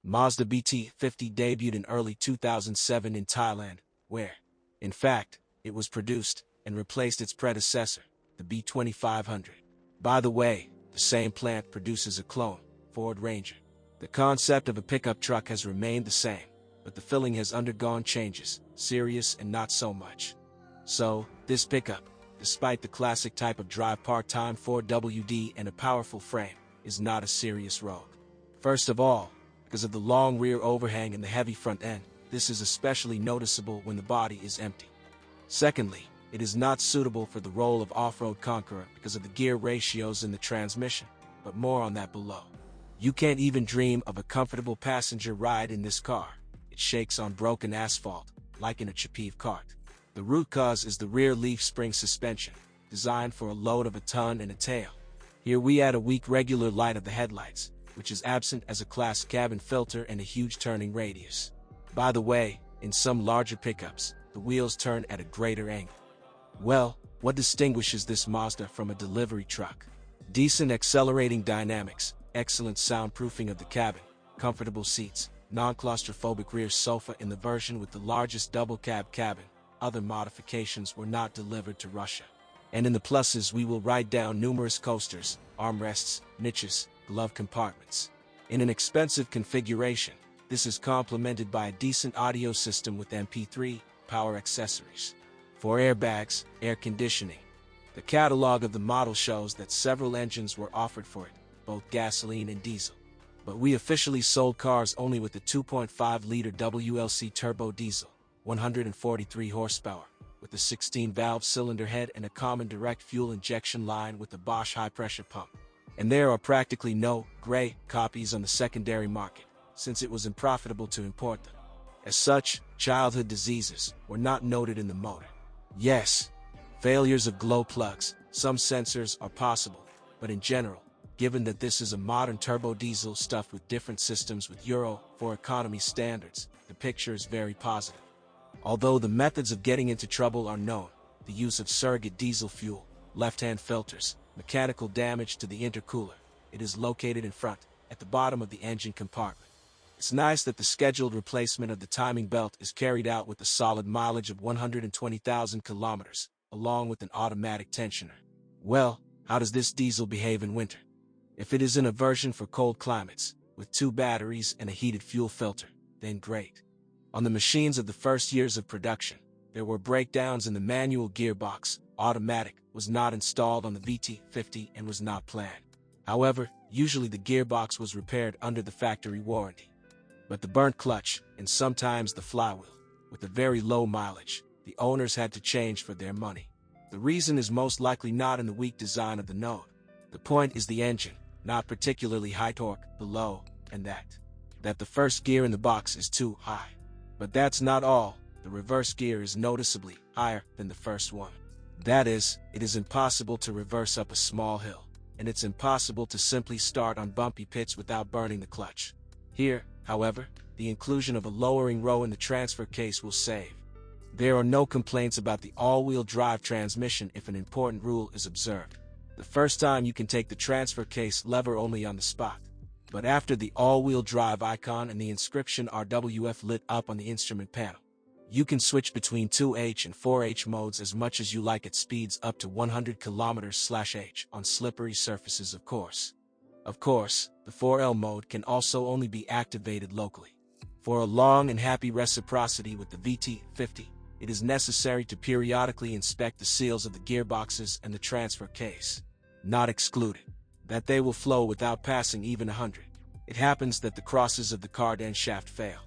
Mazda BT50 debuted in early 2007 in Thailand, where, in fact, it was produced and replaced its predecessor, the B2500. By the way, the same plant produces a clone, Ford Ranger. The concept of a pickup truck has remained the same, but the filling has undergone changes, serious and not so much. So, this pickup, despite the classic type of drive part-time 4WD and a powerful frame, is not a serious rogue. First of all, because of the long rear overhang and the heavy front end, this is especially noticeable when the body is empty. Secondly, it is not suitable for the role of off-road conqueror because of the gear ratios in the transmission, but more on that below. You can't even dream of a comfortable passenger ride in this car. It shakes on broken asphalt, like in a Chapiv cart. The root cause is the rear leaf spring suspension, designed for a load of a ton and a tail. Here we add a weak regular light of the headlights, which is absent as a class cabin filter and a huge turning radius. By the way, in some larger pickups, the wheels turn at a greater angle. Well, what distinguishes this Mazda from a delivery truck? Decent accelerating dynamics, excellent soundproofing of the cabin, comfortable seats, non-claustrophobic rear sofa in the version with the largest double-cab cabin. Other modifications were not delivered to Russia. And in the pluses we will write down numerous coasters, armrests, niches, glove compartments. In an expensive configuration, this is complemented by a decent audio system with MP3, power accessories. For airbags, air conditioning. The catalog of the model shows that several engines were offered for it, both gasoline and diesel. But we officially sold cars only with the 2.5-liter WLC turbo diesel, 143 horsepower, with a 16-valve cylinder head and a common direct fuel injection line with a Bosch high-pressure pump. And there are practically no gray copies on the secondary market, since it was unprofitable to import them. As such, childhood diseases were not noted in the motor. Yes, failures of glow plugs, some sensors are possible, but in general, given that this is a modern turbo diesel stuffed with different systems with Euro 4 economy standards, the picture is very positive. Although the methods of getting into trouble are known, the use of surrogate diesel fuel, left-hand filters, mechanical damage to the intercooler, it is located in front, at the bottom of the engine compartment. It's nice that the scheduled replacement of the timing belt is carried out with a solid mileage of 120,000 kilometers, along with an automatic tensioner. Well, how does this diesel behave in winter? If it is in a version for cold climates, with 2 batteries and a heated fuel filter, then great. On the machines of the first years of production, there were breakdowns in the manual gearbox. Automatic was not installed on the BT-50 and was not planned. However, usually the gearbox was repaired under the factory warranty. But the burnt clutch, and sometimes the flywheel, with a very low mileage, the owners had to change for their money. The reason is most likely not in the weak design of the node. The point is the engine, not particularly high torque, below, and that the first gear in the box is too high. But that's not all, the reverse gear is noticeably higher than the first one. That is, it is impossible to reverse up a small hill, and it's impossible to simply start on bumpy pits without burning the clutch. Here, however, the inclusion of a lowering row in the transfer case will save. There are no complaints about the all-wheel drive transmission if an important rule is observed. The first time you can take the transfer case lever only on the spot. But after the all-wheel drive icon and the inscription RWF lit up on the instrument panel, you can switch between 2H and 4H modes as much as you like at speeds up to 100 km/h on slippery surfaces, of course. Of course, the 4L mode can also only be activated locally. For a long and happy reciprocity with the BT-50, it is necessary to periodically inspect the seals of the gearboxes and the transfer case. Not excluded that they will flow without passing even 100. It happens that the crosses of the cardan shaft fail.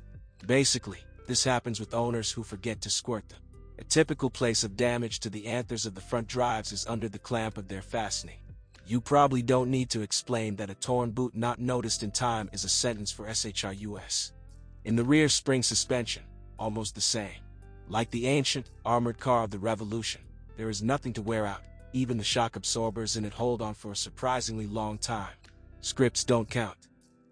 Basically, this happens with owners who forget to squirt them. A typical place of damage to the anthers of the front drives is under the clamp of their fastening. You probably don't need to explain that a torn boot not noticed in time is a sentence for SHIUS. In the rear spring suspension, almost the same. Like the ancient, armored car of the Revolution, there is nothing to wear out. Even the shock absorbers in it hold on for a surprisingly long time. Scripts don't count.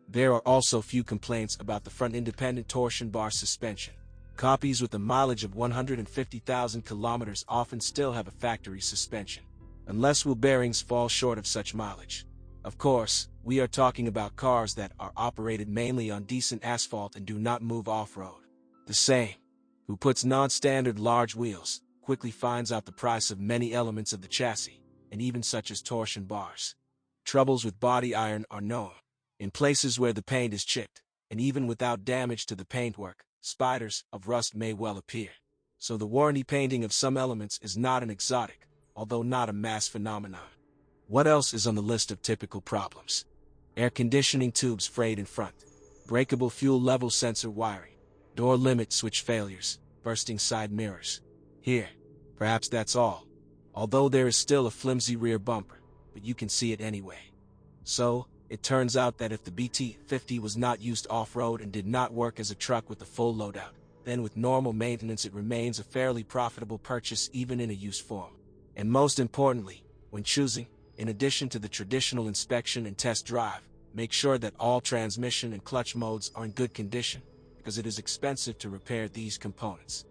There are also few complaints about the front independent torsion bar suspension. Copies with a mileage of 150,000 kilometers often still have a factory suspension, unless wheel bearings fall short of such mileage. Of course, we are talking about cars that are operated mainly on decent asphalt and do not move off-road. The same, who puts non-standard large wheels, quickly finds out the price of many elements of the chassis, and even such as torsion bars. Troubles with body iron are known. In places where the paint is chipped, and even without damage to the paintwork, spiders of rust may well appear. So the warranty painting of some elements is not an exotic, although not a mass phenomenon. What else is on the list of typical problems? Air conditioning tubes frayed in front, breakable fuel level sensor wiring, door limit switch failures, bursting side mirrors. Here, perhaps that's all. Although there is still a flimsy rear bumper, but you can see it anyway. So, it turns out that if the BT-50 was not used off-road and did not work as a truck with a full loadout, then with normal maintenance it remains a fairly profitable purchase even in a used form. And most importantly, when choosing, in addition to the traditional inspection and test drive, make sure that all transmission and clutch modes are in good condition, because it is expensive to repair these components.